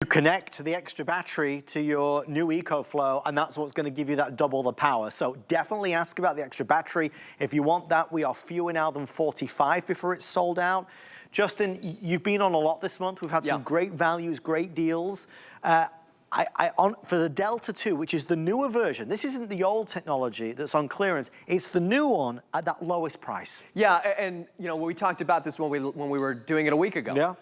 You connect the extra battery to your new EcoFlow, and that's what's going to give you that double the power. So definitely ask about the extra battery. If you want that, we are fewer now than 45 before it's sold out. Justin, you've been on a lot this month. We've had some great values, great deals. For the Delta 2, which is the newer version, this isn't the old technology that's on clearance, it's the new one at that lowest price. Yeah, and you know, we talked about this when we were doing it a week ago. Yeah.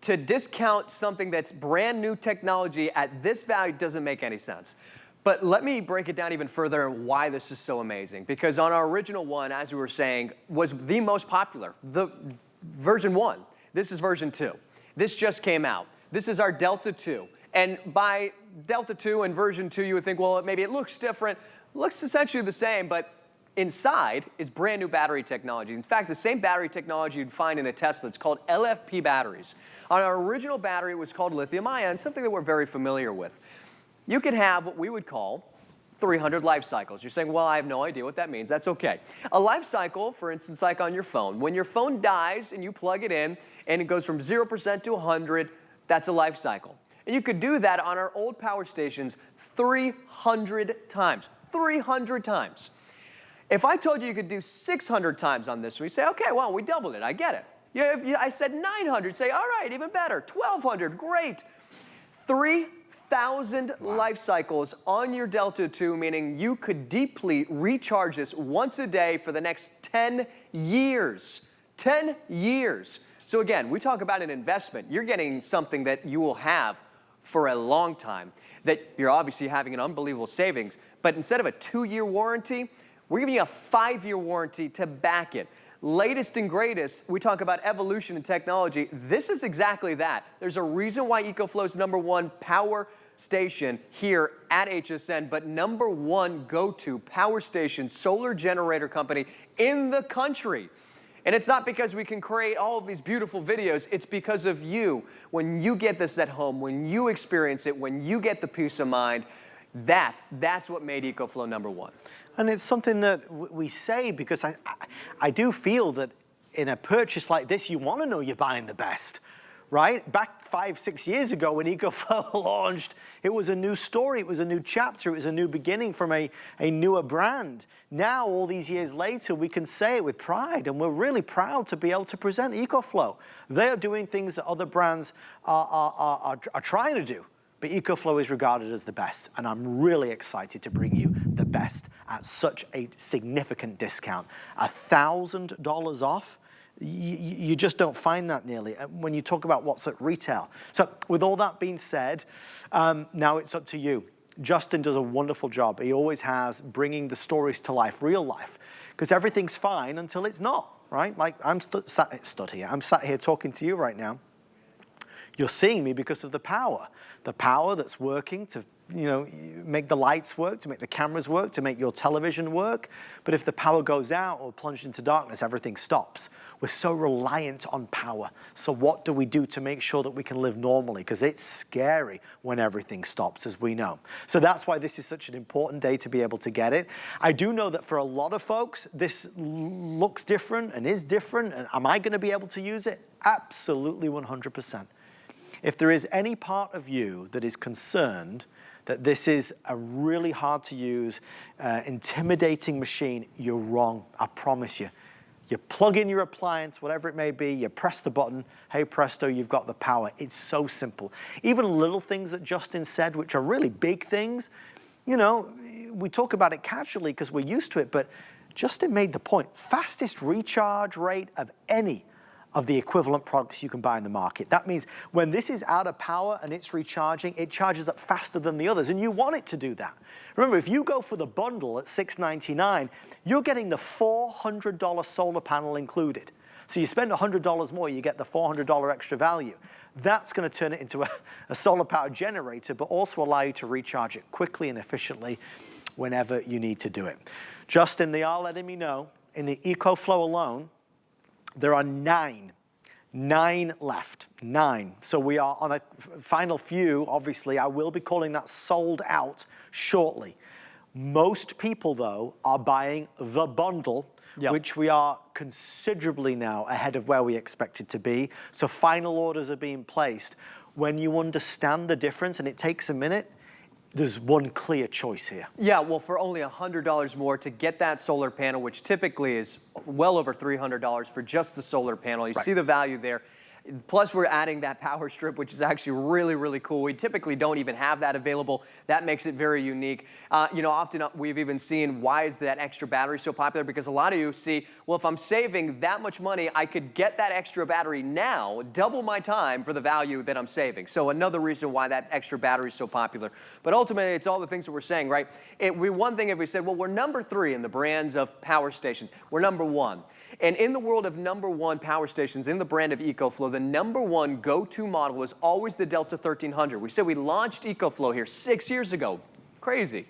To discount something that's brand new technology at this value doesn't make any sense. But let me break it down even further why this is so amazing. Because on our original one, as we were saying, was the most popular, the version 1. This is version 2. This just came out. This is our Delta 2. And by Delta 2 and version 2, you would think, well, maybe it looks different. It looks essentially the same, but inside is brand new battery technology. In fact, the same battery technology you'd find in a Tesla. It's called LFP batteries. On our original battery, it was called lithium-ion, something that we're very familiar with. You could have what we would call 300 life cycles. You're saying, well, I have no idea what that means. That's okay. A life cycle, for instance, like on your phone. When your phone dies and you plug it in and it goes from 0% to 100, that's a life cycle. And you could do that on our old power stations 300 times. 300 times. If I told you you could do 600 times on this, we say, okay, well, we doubled it. I get it. If I said 900, say, all right, even better. 1,200, great. 3,000 life cycles on your Delta 2, meaning you could deeply recharge this once a day for the next 10 years. 10 years. So again, we talk about an investment. You're getting something that you will have for a long time, that you're obviously having an unbelievable savings. But instead of a 2-year warranty, we're giving you a 5-year warranty to back it. Latest and greatest, we talk about evolution in technology. This is exactly that. There's a reason why EcoFlow's #1 power station here at HSN, but #1 go-to power station solar generator company in the country. And it's not because we can create all of these beautiful videos. It's because of you. When you get this at home, when you experience it, when you get the peace of mind, that's what made EcoFlow #1. And it's something that we say because I do feel that in a purchase like this, you want to know you're buying the best, right? Back 5, 6 years ago when EcoFlow launched, it was a new story, it was a new chapter, it was a new beginning from a newer brand. Now, all these years later, we can say it with pride, and we're really proud to be able to present EcoFlow. They are doing things that other brands are trying to do. But EcoFlow is regarded as the best, and I'm really excited to bring you the best at such a significant discount. $1,000 off, you just don't find that nearly when you talk about what's at retail. So with all that being said, now it's up to you. Justin does a wonderful job. He always has, bringing the stories to life, real life, because everything's fine until it's not, right? Like I'm sat here talking to you right now. You're seeing me because of the power that's working to, make the lights work, to make the cameras work, to make your television work. But if the power goes out or plunged into darkness, everything stops. We're so reliant on power. So what do we do to make sure that we can live normally? Because it's scary when everything stops, as we know. So that's why this is such an important day to be able to get it. I do know that for a lot of folks, this looks different and is different. And am I going to be able to use it? Absolutely 100%. If there is any part of you that is concerned that this is a really hard to use, intimidating machine, you're wrong, I promise you. You plug in your appliance, whatever it may be, you press the button, hey presto, you've got the power. It's so simple. Even little things that Justin said, which are really big things, we talk about it casually because we're used to it, but Justin made the point, fastest recharge rate of any of the equivalent products you can buy in the market. That means when this is out of power and it's recharging, it charges up faster than the others, and you want it to do that. Remember, if you go for the bundle at $699, you're getting the $400 solar panel included. So you spend $100 more, you get the $400 extra value. That's going to turn it into a solar power generator, but also allow you to recharge it quickly and efficiently whenever you need to do it. Justin, they are letting me know, in the EcoFlow alone, there are 9 left, 9. So we are on a final few. Obviously, I will be calling that sold out shortly. Most people, though, are buying the bundle, which we are considerably now ahead of where we expected to be. So final orders are being placed. when you understand the difference, and it takes a minute, there's one clear choice here. Yeah, well, for only $100 more to get that solar panel, which typically is well over $300 for just the solar panel. You see the value there. Plus, we're adding that power strip, which is actually really, really cool. We typically don't even have that available. That makes it very unique. You know, often we've even seen, why is that extra battery so popular? Because a lot of you see, well, if I'm saving that much money, I could get that extra battery now, double my time for the value that I'm saving. So another reason why that extra battery is so popular. But ultimately, it's all the things that we're saying, right? One thing if we said, well, we're number 3 in the brands of power stations. We're number 1. And in the world of number 1 power stations, in the brand of EcoFlow, the number 1 go-to model is always the Delta 1300. We said we launched EcoFlow here 6 years ago. Crazy.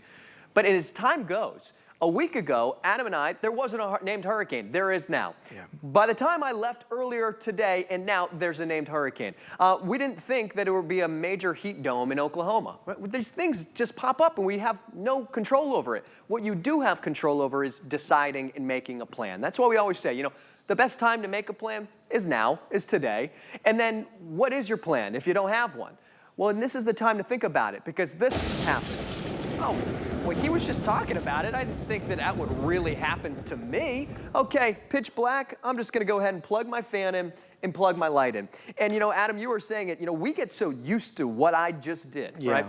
But as time goes, a week ago, Adam and I, there wasn't a named hurricane. There is now. Yeah. By the time I left earlier today, and now there's a named hurricane. We didn't think that it would be a major heat dome in Oklahoma. These things just pop up and we have no control over it. What you do have control over is deciding and making a plan. That's why we always say, you know, the best time to make a plan is now, is today. And then what is your plan if you don't have one? Well, and this is the time to think about it, because this happens. Oh, well, he was just talking about it. I didn't think that that would really happen to me. Okay, pitch black. I'm just going to go ahead and plug my fan in and plug my light in. And, you know, Adam, you were saying it, you know, we get so used to what I just did, right?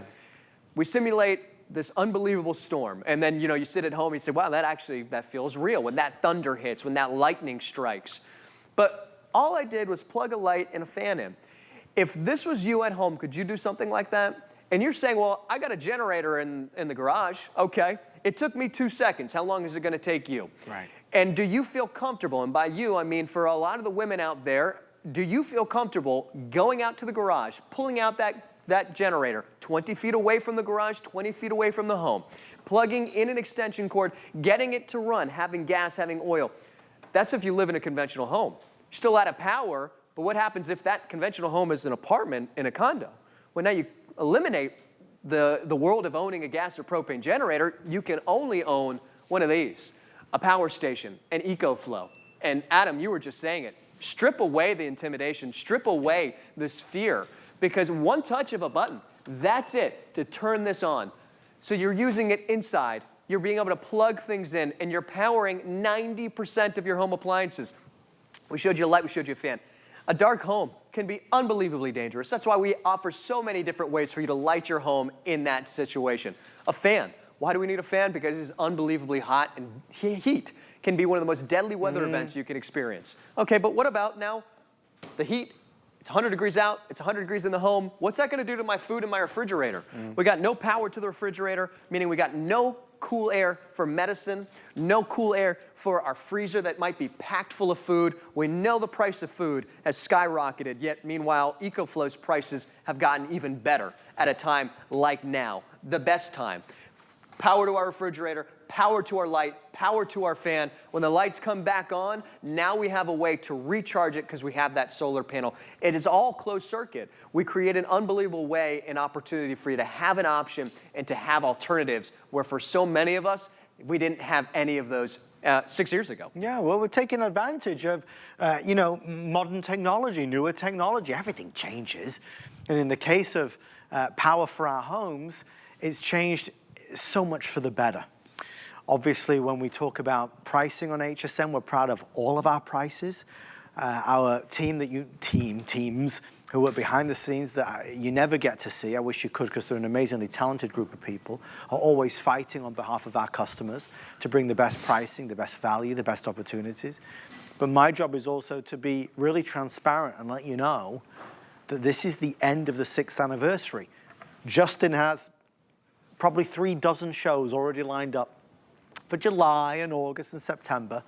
We simulate this unbelievable storm, and then, you know, you sit at home and you say, wow, that feels real when that thunder hits, when that lightning strikes. But all I did was plug a light and a fan in. If this was you at home, could you do something like that? And you're saying, well, I got a generator in the garage. Okay. It took me 2 seconds. How long is it going to take you? Right. And do you feel comfortable? And by you, I mean for a lot of the women out there, do you feel comfortable going out to the garage, pulling out that generator 20 feet away from the garage, 20 feet away from the home, plugging in an extension cord, getting it to run, having gas, having oil? That's if you live in a conventional home. You're still out of power, but what happens if that conventional home is an apartment in a condo? Well, now you eliminate the world of owning a gas or propane generator. You can only own one of these, a power station, an EcoFlow. And Adam, you were just saying it. Strip away the intimidation, strip away this fear, because one touch of a button, that's it to turn this on. So you're using it inside. You're being able to plug things in, and you're powering 90% of your home appliances. We showed you a light, we showed you a fan. A dark home can be unbelievably dangerous. That's why we offer so many different ways for you to light your home in that situation. A fan. Why do we need a fan? Because it is unbelievably hot, and heat can be one of the most deadly weather events you can experience. Okay, but what about now the heat? It's 100 degrees out, it's 100 degrees in the home. What's that gonna do to my food in my refrigerator? We got no power to the refrigerator, meaning we got no cool air for medicine, no cool air for our freezer that might be packed full of food. We know the price of food has skyrocketed, yet meanwhile, EcoFlow's prices have gotten even better at a time like now, the best time. Power to our refrigerator, power to our light, power to our fan. When the lights come back on, now we have a way to recharge it because we have that solar panel. It is all closed circuit. We create an unbelievable way and opportunity for you to have an option and to have alternatives, where for so many of us, we didn't have any of those 6 years ago. Yeah, well, we're taking advantage of, you know, modern technology, newer technology. Everything changes. And in the case of power for our homes, it's changed so much for the better. Obviously, when we talk about pricing on HSN, we're proud of all of our prices. Our teams who work behind the scenes that you never get to see, I wish you could, because they're an amazingly talented group of people, are always fighting on behalf of our customers to bring the best pricing, the best value, the best opportunities. But my job is also to be really transparent and let you know that this is the end of the 6th anniversary. Justin has probably 3 dozen shows already lined up for July and August and September.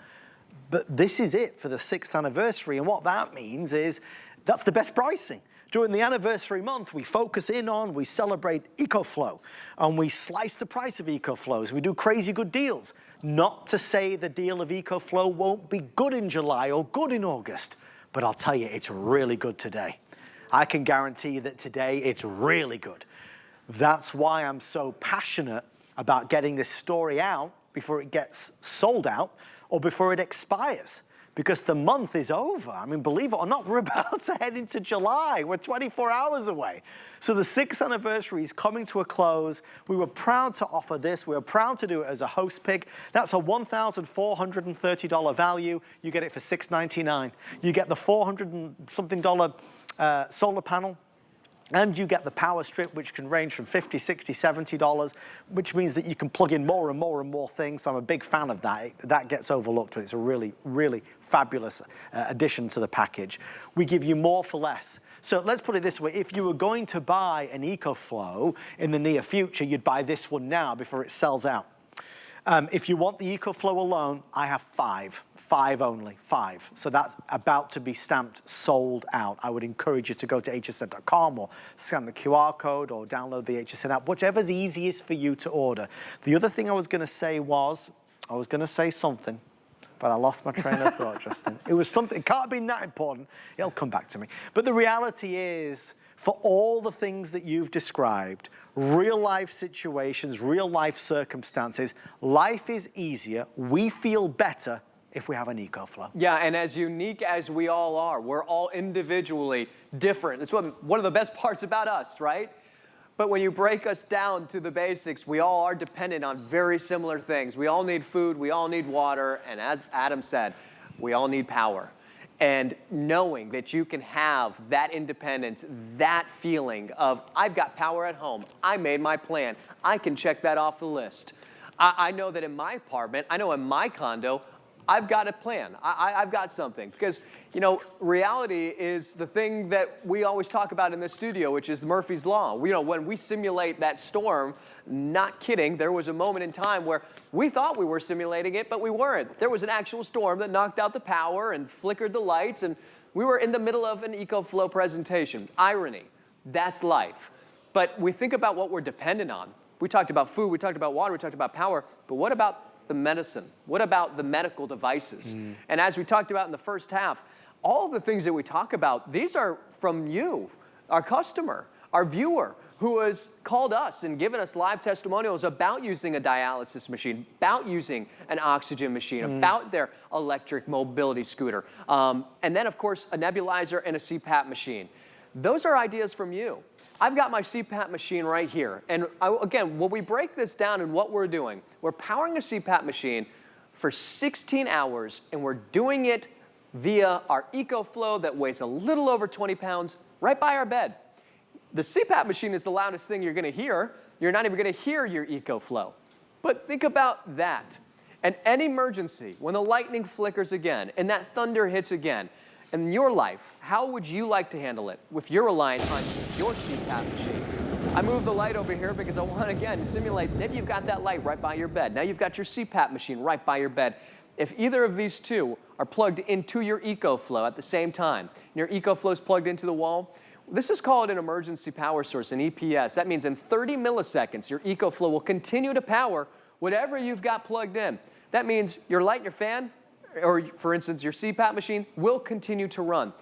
But this is it for the 6th anniversary. And what that means is that's the best pricing. During the anniversary month, we focus in on, we celebrate EcoFlow, and we slice the price of EcoFlows. We do crazy good deals. Not to say the deal of EcoFlow won't be good in July or good in August, but I'll tell you, it's really good today. I can guarantee that today it's really good. That's why I'm so passionate about getting this story out before it gets sold out or before it expires. because the month is over. I mean, believe it or not, we're about to head into July. We're 24 hours away. So the 6th anniversary is coming to a close. We were proud to offer this. We were proud to do it as a host pick. That's a $1,430 value. You get it for $699. You get the $400 and something solar panel. And you get the power strip, which can range from $50, $60, $70, which means that you can plug in more and more and more things. So I'm a big fan of that. That gets overlooked, but it's a really, really fabulous addition to the package. We give you more for less. So let's put it this way. If you were going to buy an EcoFlow in the near future, you'd buy this one now before it sells out. If you want the EcoFlow alone, I have 5 only, 5. So that's about to be stamped sold out. I would encourage you to go to hsn.com or scan the QR code or download the HSN app, whichever's easiest for you to order. The other thing I was gonna say was, I was gonna say something, but I lost my train of thought, Justin. It was something, it can't have been that important. It'll come back to me. But the reality is, for all the things that you've described, real life situations, real life circumstances, life is easier, we feel better if we have an EcoFlow. Yeah, and as unique as we all are, we're all individually different. It's one of the best parts about us, right? But when you break us down to the basics, we all are dependent on very similar things. We all need food, we all need water, and as Adam said, we all need power. And knowing that you can have that independence, that feeling of, I've got power at home, I made my plan, I can check that off the list. I know that in my apartment, I know in my condo, I've got a plan. I've got something. Because, you know, reality is the thing that we always talk about in the studio, which is Murphy's Law. When we simulate that storm, not kidding, there was a moment in time where we thought we were simulating it, but we weren't. There was an actual storm that knocked out the power and flickered the lights, and we were in the middle of an EcoFlow presentation. Irony. That's life. But we think about what we're dependent on. We talked about food, we talked about water, we talked about power, but what about the medicine? What about the medical devices? And as we talked about in the first half, all of the things that we talk about, these are from you, our customer, our viewer, who has called us and given us live testimonials about using a dialysis machine, about using an oxygen machine, about their electric mobility scooter, and then, of course, a nebulizer and a CPAP machine. Those are ideas from you. I've got my CPAP machine right here. And again, when we break this down and what we're doing, we're powering a CPAP machine for 16 hours, and we're doing it via our EcoFlow that weighs a little over 20 pounds right by our bed. The CPAP machine is the loudest thing you're gonna hear. You're not even gonna hear your EcoFlow. But think about that. And any emergency, when the lightning flickers again and that thunder hits again, in your life, how would you like to handle it if you're relying on your CPAP machine? I moved the light over here because I want, again, to simulate, maybe you've got that light right by your bed. Now you've got your CPAP machine right by your bed. If either of these two are plugged into your EcoFlow at the same time, and your EcoFlow is plugged into the wall, this is called an emergency power source, an EPS. That means in 30 milliseconds, your EcoFlow will continue to power whatever you've got plugged in. That means your light and your fan, or for instance, your CPAP machine, will continue to run.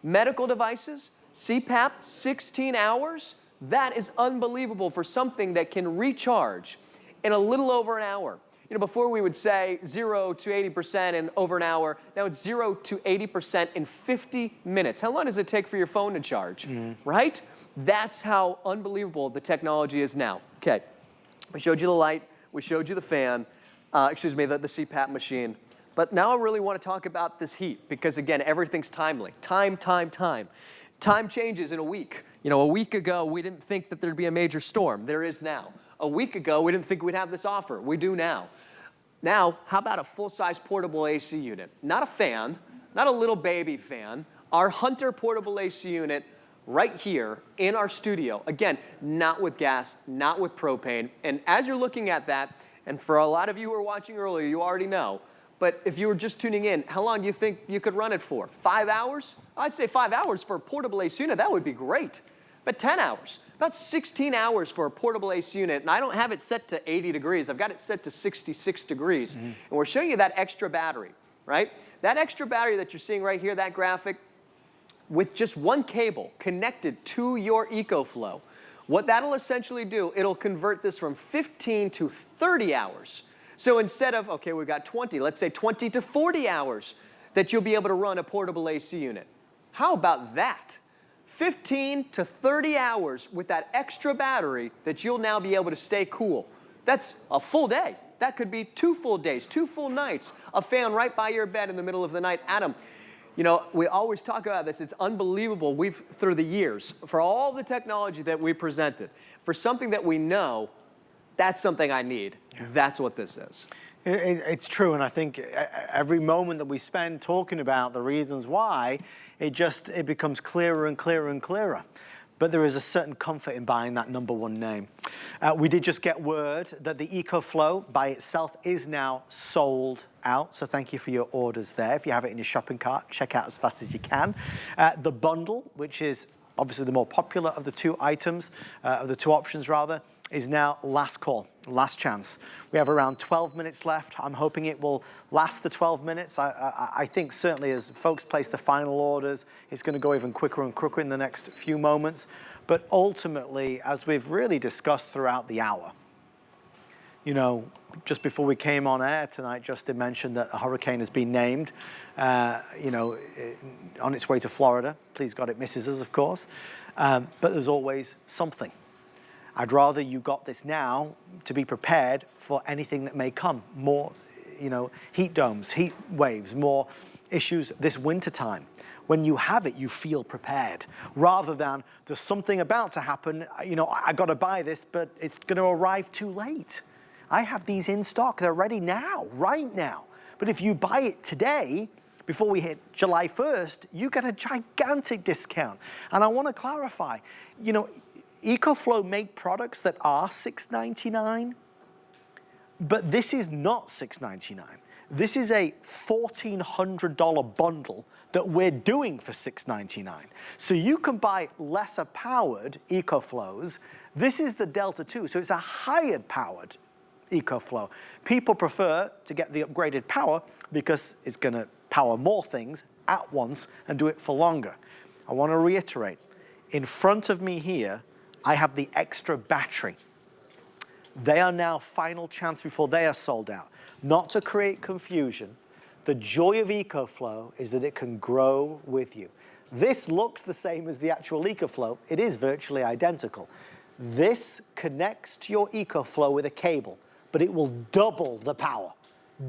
Medical devices, CPAP, 16 hours, that is unbelievable for something that can recharge in a little over an hour. You know, before we would say 0 to 80% in over an hour, now it's 0 to 80% in 50 minutes. How long does it take for your phone to charge, right? That's how unbelievable the technology is now. Okay, we showed you the light, we showed you the fan, the CPAP machine. But now I really want to talk about this heat because, again, everything's timely. Time. Time changes in a week. You know, a week ago, we didn't think that there'd be a major storm. There is now. A week ago, we didn't think we'd have this offer. We do now. Now, how about a full-size portable AC unit? Not a fan, not a little baby fan. Our Hunter portable AC unit right here in our studio. Again, not with gas, not with propane. And as you're looking at that, and for a lot of you who were watching earlier, you already know, but if you were just tuning in, how long do you think you could run it for? 5 hours? I'd say 5 hours for a portable AC unit, that would be great. But 10 hours, about 16 hours for a portable AC unit, and I don't have it set to 80 degrees, I've got it set to 66 degrees. And we're showing you that extra battery, right? That extra battery that you're seeing right here, that graphic, with just one cable connected to your EcoFlow, what that'll essentially do, it'll convert this from 15 to 30 hours. So instead of, okay, we've got 20, let's say 20 to 40 hours. that you'll be able to run a portable AC unit. How about that? 15 to 30 hours with that extra battery that you'll now be able to stay cool. That's a full day. That could be 2 full days, 2 full nights, a fan right by your bed in the middle of the night. Adam, you know, we always talk about this. It's unbelievable. Through the years, for all the technology that we presented, for something that we know, that's something I need. That's what this is. It's true, and I think every moment that we spend talking about the reasons why, it becomes clearer and clearer and clearer. But there is a certain comfort in buying that #1 name. We did just get word that the EcoFlow by itself is now sold out, so thank you for your orders there. If you have it in your shopping cart, check out as fast as you can. The bundle, which is obviously the more popular of the two items, of the two options rather, is now last call, last chance. We have around 12 minutes left. I'm hoping it will last the 12 minutes. I think certainly as folks place the final orders, it's going to go even quicker and quicker in the next few moments. But ultimately, as we've really discussed throughout the hour, you know, just before we came on air tonight, Justin mentioned that a hurricane has been named, you know, on its way to Florida. Please God it misses us, of course. But there's always something. I'd rather you got this now to be prepared for anything that may come. More, you know, heat domes, heat waves, more issues this winter time. When you have it, you feel prepared, rather than there's something about to happen, you know, I got to buy this, but it's going to arrive too late. I have these in stock. They're ready now, right now. But if you buy it today, before we hit July 1st, you get a gigantic discount. And I want to clarify, you know, EcoFlow make products that are $6.99, but this is not $6.99. This is a $1,400 bundle that we're doing for $6.99. So you can buy lesser powered EcoFlows. This is the Delta 2, so it's a higher powered EcoFlow. People prefer to get the upgraded power because it's going to power more things at once and do it for longer. I want to reiterate, in front of me here, I have the extra battery. They are now final chance before they are sold out. Not to create confusion, the joy of EcoFlow is that it can grow with you. This looks the same as the actual EcoFlow. It is virtually identical. This connects to your EcoFlow with a cable, but it will double the power.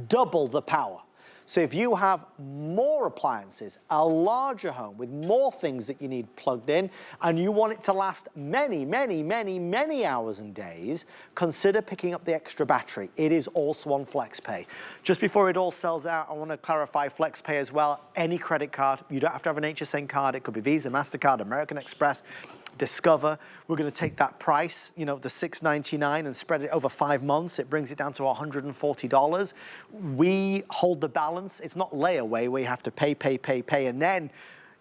Double the power. So if you have more appliances, a larger home with more things that you need plugged in, and you want it to last many, many, many, many hours and days, consider picking up the extra battery. It is also on FlexPay. Just before it all sells out, I want to clarify FlexPay as well. Any credit card, you don't have to have an HSN card. It could be Visa, MasterCard, American Express, Discover. We're going to take that price, you know, the $6.99, and spread it over 5 months. It brings it down to $140. We hold the balance. It's not layaway where you have to pay, and then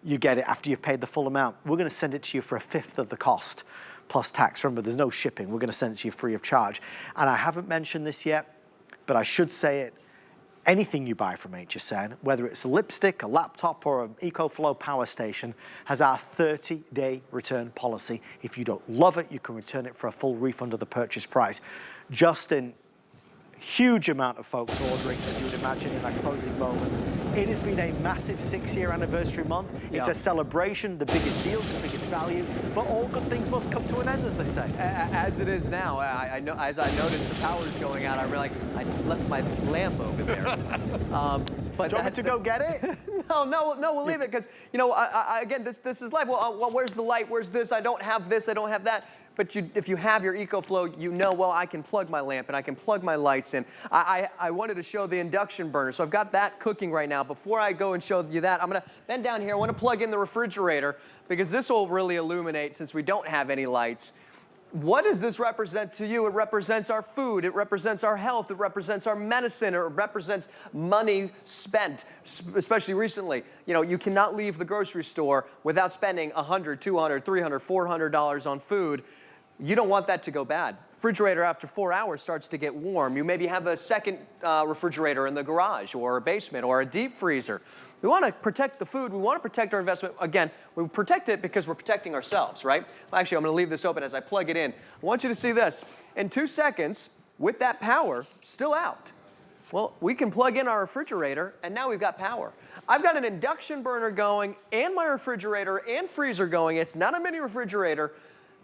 you get it after you've paid the full amount. We're going to send it to you for 1/5 of the cost, plus tax. Remember, there's no shipping. We're going to send it to you free of charge. And I haven't mentioned this yet, but I should say it. Anything you buy from HSN, whether it's a lipstick, a laptop, or an EcoFlow power station, has our 30-day return policy. If you don't love it, you can return it for a full refund of the purchase price. Justin, huge amount of folks ordering, as you would imagine, in our closing moments. It has been a massive 6-year anniversary month. It's a celebration, the biggest deals, the biggest values, but all good things must come to an end, as they say. As it is now, I know, as I noticed the power's going out, I'm like, I left my lamp over there. But Do you want me to go get it? No, we'll leave it, because, you know, again, this is life. Well, where's the light? Where's this? I don't have this, I don't have that. But if you have your EcoFlow, you know, well, I can plug my lamp and I can plug my lights in. I wanted to show the induction burner, so I've got that cooking right now. Before I go and show you that, I'm going to bend down here. I want to plug in the refrigerator, because this will really illuminate, since we don't have any lights. What does this represent to you? It represents our food, it represents our health, it represents our medicine, it represents money spent, especially recently. You know, you cannot leave the grocery store without spending $100, $200, $300, $400 on food. You don't want that to go bad. Refrigerator after 4 hours starts to get warm. You maybe have a second refrigerator in the garage or a basement or a deep freezer. We want to protect the food. We want to protect our investment. Again, we protect it because we're protecting ourselves, right? Actually, I'm going to leave this open as I plug it in. I want you to see this. In 2 seconds, with that power still out, well, we can plug in our refrigerator, and now we've got power. I've got an induction burner going and my refrigerator and freezer going. It's not a mini refrigerator.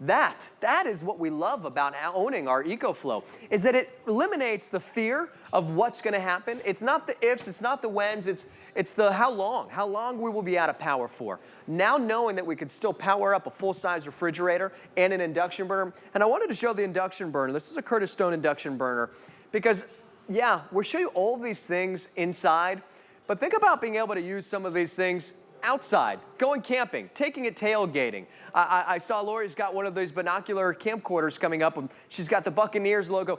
That is what we love about owning our EcoFlow, is that it eliminates the fear of what's going to happen. It's not the ifs, it's not the whens, it's the how long we will be out of power for. Now knowing that we could still power up a full-size refrigerator and an induction burner, and I wanted to show the induction burner. This is a Curtis Stone induction burner because, yeah, we'll show you all of these things inside, but think about being able to use some of these things outside, going camping, taking it tailgating. I saw Lori's got one of those binocular camcorders coming up, and she's got the Buccaneers logo.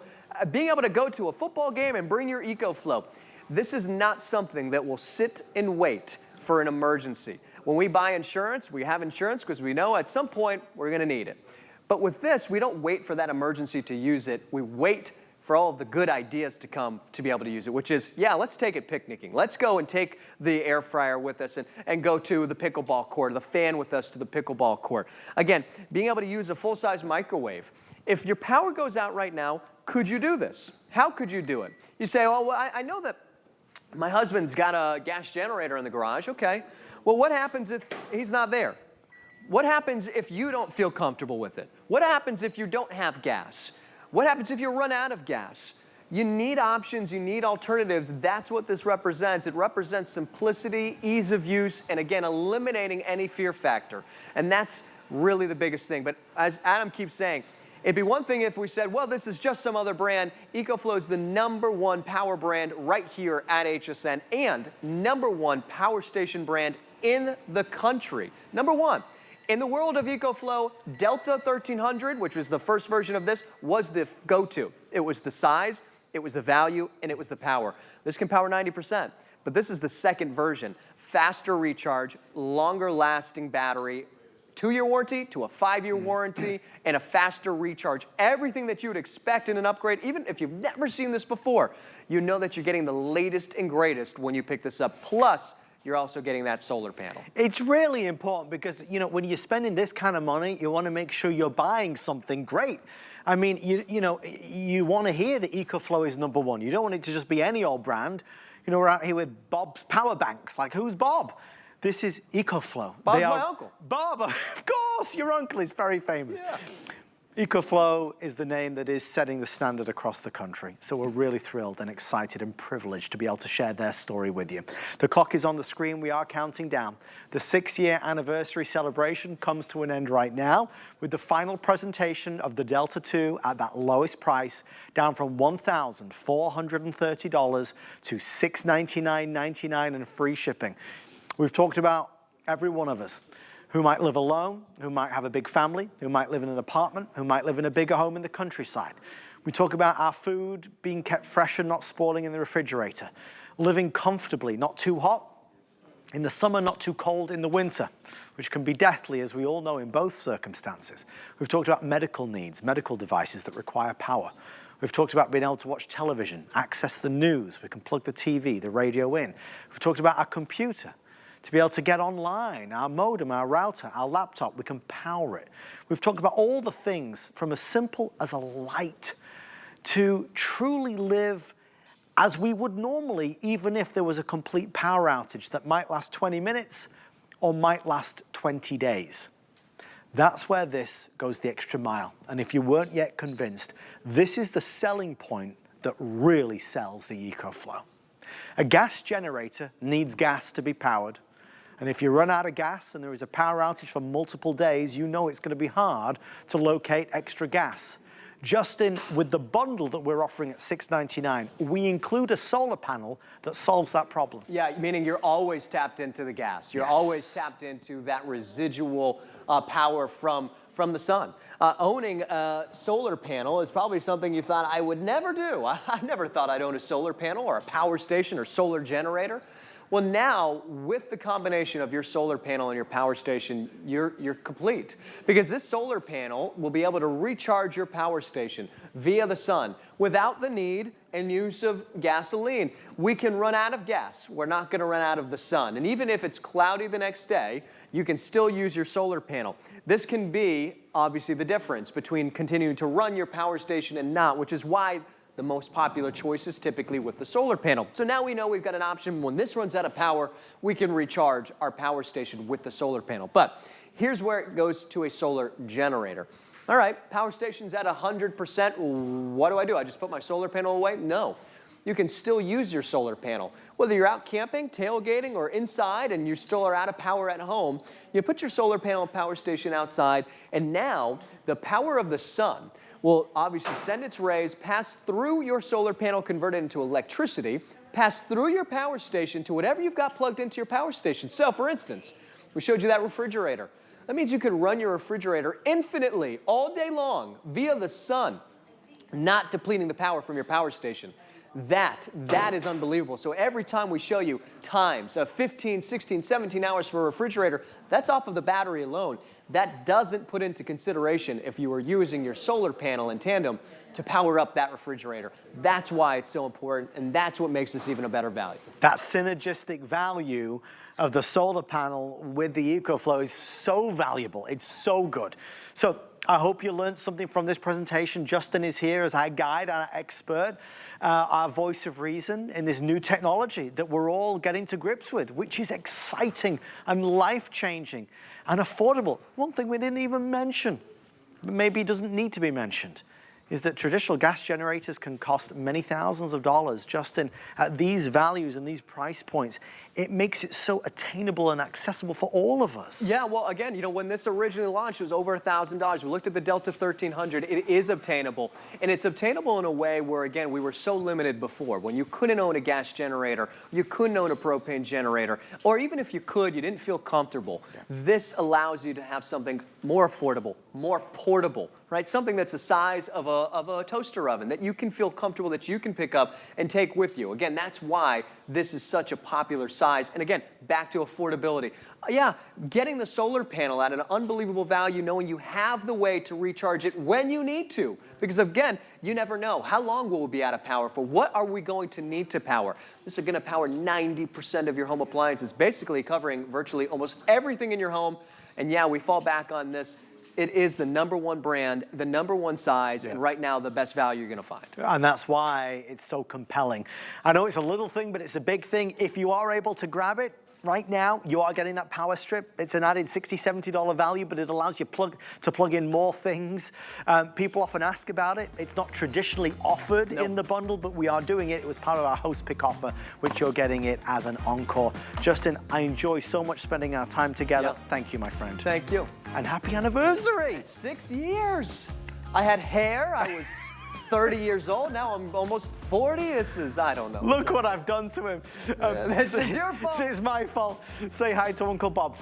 Being able to go to a football game and bring your EcoFlow. This is not something that will sit and wait for an emergency. When we buy insurance, we have insurance because we know at some point we're going to need it. But with this, we don't wait for that emergency to use it. We wait for all of the good ideas to come to be able to use it, which is, yeah, let's take it picnicking. Let's go and take the air fryer with us and go to the pickleball court, the fan with us to the pickleball court. Again, being able to use a full-size microwave. If your power goes out right now, could you do this? How could you do it? You say, oh, well, I know that my husband's got a gas generator in the garage. Okay. Well, what happens if he's not there? What happens if you don't feel comfortable with it? What happens if you don't have gas? What happens if you run out of gas? You need options, you need alternatives. That's what this represents. It represents simplicity, ease of use, and again, eliminating any fear factor. And that's really the biggest thing. But as Adam keeps saying, it'd be one thing if we said, well, this is just some other brand. EcoFlow is the #1 power brand right here at HSN and #1 power station brand in the country. #1. In the world of EcoFlow, Delta 1300, which was the first version of this, was the go-to. It was the size, it was the value, and it was the power. This can power 90%, but this is the second version. Faster recharge, longer lasting battery, 2-year warranty to a 5-year warranty, and a faster recharge. Everything that you would expect in an upgrade, even if you've never seen this before, you know that you're getting the latest and greatest when you pick this up. Plus, you're also getting that solar panel. It's really important because, you know, when you're spending this kind of money, you want to make sure you're buying something great. I mean, you want to hear that EcoFlow is #1. You don't want it to just be any old brand. You know, we're out here with Bob's Power Banks. Like, who's Bob? This is EcoFlow. Bob's my uncle. Bob, of course, your uncle is very famous. Yeah. EcoFlow is the name that is setting the standard across the country. So we're really thrilled and excited and privileged to be able to share their story with you. The clock is on the screen. We are counting down. The 6-year anniversary celebration comes to an end right now with the final presentation of the Delta 2 at that lowest price, down from $1,430 to $699.99 and free shipping. We've talked about every one of us who might live alone, who might have a big family, who might live in an apartment, who might live in a bigger home in the countryside. We talk about our food being kept fresh and not spoiling in the refrigerator, living comfortably, not too hot in the summer, not too cold in the winter, which can be deathly, as we all know, in both circumstances. We've talked about medical needs, medical devices that require power. We've talked about being able to watch television, access the news. We can plug the TV, the radio in. We've talked about our computer, to be able to get online, our modem, our router, our laptop, we can power it. We've talked about all the things from as simple as a light to truly live as we would normally, even if there was a complete power outage that might last 20 minutes or might last 20 days. That's where this goes the extra mile. And if you weren't yet convinced, this is the selling point that really sells the EcoFlow. A gas generator needs gas to be powered. And if you run out of gas and there is a power outage for multiple days, you know it's going to be hard to locate extra gas. Just with the bundle that we're offering at $699, we include a solar panel that solves that problem. Yeah, meaning you're always tapped into the gas. You're always tapped into that residual power from the sun. Owning a solar panel is probably something you thought I would never do. I never thought I'd own a solar panel or a power station or solar generator. Well, now, with the combination of your solar panel and your power station, you're complete. Because this solar panel will be able to recharge your power station via the sun without the need and use of gasoline. We can run out of gas. We're not going to run out of the sun. And even if it's cloudy the next day, you can still use your solar panel. This can be, obviously, the difference between continuing to run your power station and not, which is why the most popular choice is typically with the solar panel. So now we know we've got an option. When this runs out of power, we can recharge our power station with the solar panel. But here's where it goes to a solar generator. All right, power station's at 100%. What do? I just put my solar panel away? No. You can still use your solar panel. Whether you're out camping, tailgating, or inside and you still are out of power at home, you put your solar panel and power station outside, and now the power of the sun will obviously send its rays, pass through your solar panel, convert it into electricity, pass through your power station to whatever you've got plugged into your power station. So, for instance, we showed you that refrigerator. That means you could run your refrigerator infinitely all day long via the sun, not depleting the power from your power station. That is unbelievable. So every time we show you times of 15, 16, 17 hours for a refrigerator, that's off of the battery alone. That doesn't put into consideration if you were using your solar panel in tandem to power up that refrigerator. That's why it's so important, and that's what makes this even a better value. That synergistic value of the solar panel with the EcoFlow is so valuable. It's so good. So I hope you learned something from this presentation. Justin is here as our guide, our expert, our voice of reason in this new technology that we're all getting to grips with, which is exciting and life-changing and affordable. One thing we didn't even mention, but maybe it doesn't need to be mentioned, is that traditional gas generators can cost many thousands of dollars. Justin, at these values and these price points, it makes it so attainable and accessible for all of us. Yeah, well, again, you know, when this originally launched, it was over $1,000. We looked at the Delta 1300. It is obtainable, and it's obtainable in a way where, again, we were so limited before. When you couldn't own a gas generator, you couldn't own a propane generator, or even if you could, you didn't feel comfortable. Yeah. This allows you to have something more affordable, more portable, right? Something that's the size of a toaster oven that you can feel comfortable, that you can pick up and take with you. Again, that's why this is such a popular size. And again, back to affordability. Yeah, getting the solar panel at an unbelievable value, knowing you have the way to recharge it when you need to. Because again, you never know. How long will we be out of power for? What are we going to need to power? This is going to power 90% of your home appliances, basically covering virtually almost everything in your home. And yeah, we fall back on this. It is the #1 brand, the #1 size, and right now the best value you're going to find. And that's why it's so compelling. I know it's a little thing, but it's a big thing. If you are able to grab it right now, you are getting that power strip. It's an added $60, $70 value, but it allows you to plug in more things. People often ask about it. It's not traditionally offered in the bundle, but we are doing it. It was part of our host pick offer, which you're getting it as an encore. Justin, I enjoy so much spending our time together. Yep. Thank you, my friend. Thank you. And happy anniversary. 6 years. I had hair. I was 30 years old. Now I'm almost 40. This is, I don't know. Look what I've done to him. This is your fault. It's my fault. Say hi to Uncle Bob.